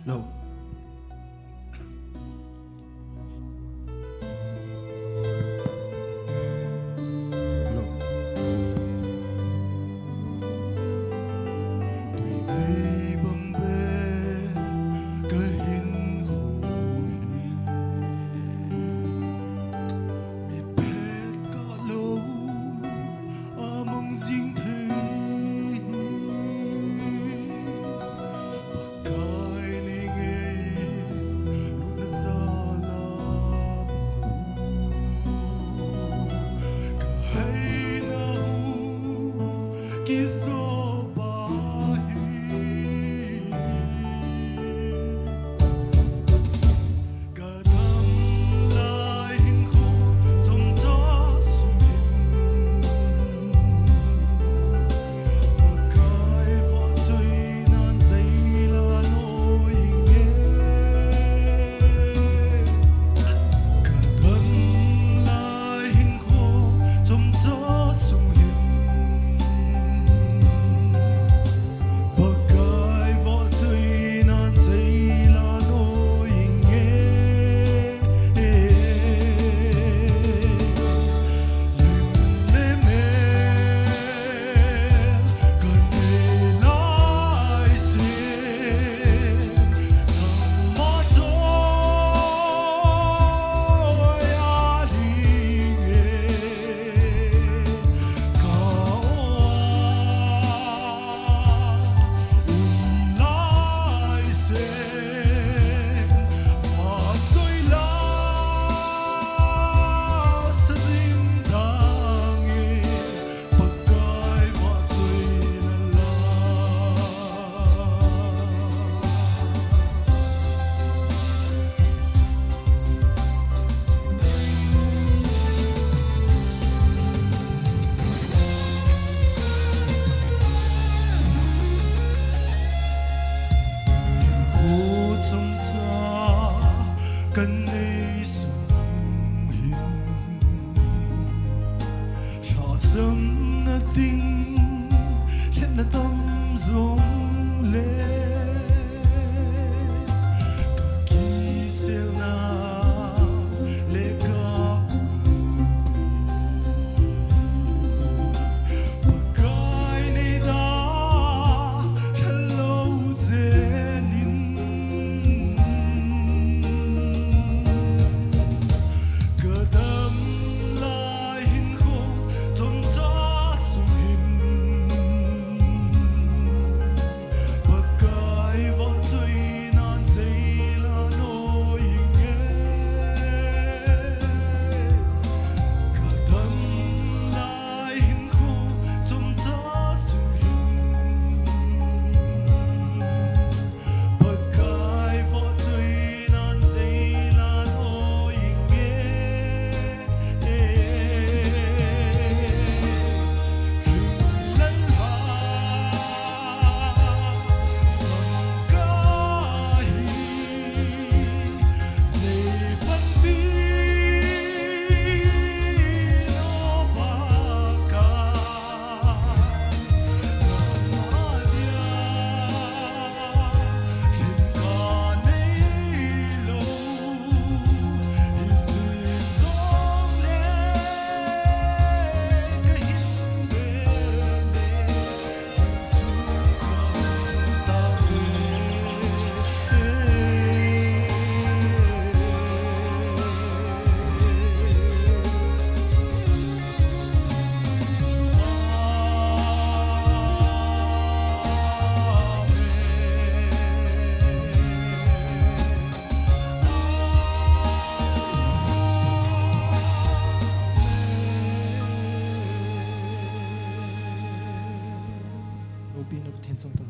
lâu lâu tùy mây bâng bê cái hình hồi miệt phết cả lâu mong riêng thế cái này nghe lúc nó ra là cả hay nào kia gió bay cả năm lại hình khô trong gió sum hiền mà cái vỏ chơi nan giấy là nỗi nghe cả năm lại hình khô trong gió sum hiền Bagai vội nan giấy là nỗi nghe Lim lem gần đây lại xem nằm mơ trôi đi nghe cao lại xem mà trôi lá sẽ dính đang nghe bagai vội trôi là Hồ trong ta cần ấy sung hiền rõ sớm nó tình hiện nó tâm rung lên cả kỳ siêu na lê ca bagai này đã lâu dễ nín cả đêm lại hình khô trong gió sum hiền bagai vỏ chơi nan giấy là nỗi nghe cả đêm lại hình khô trong gió sum hiền bagai vỏ chơi nan giấy là nỗi nghe rừng lân hà sông ca hi lệ vẫn vi nó ba ca ngã dia hình ca này lâu dịu dàng lên cái hình bên tình xuống cầm ta Lô pin ở thiên sông tàu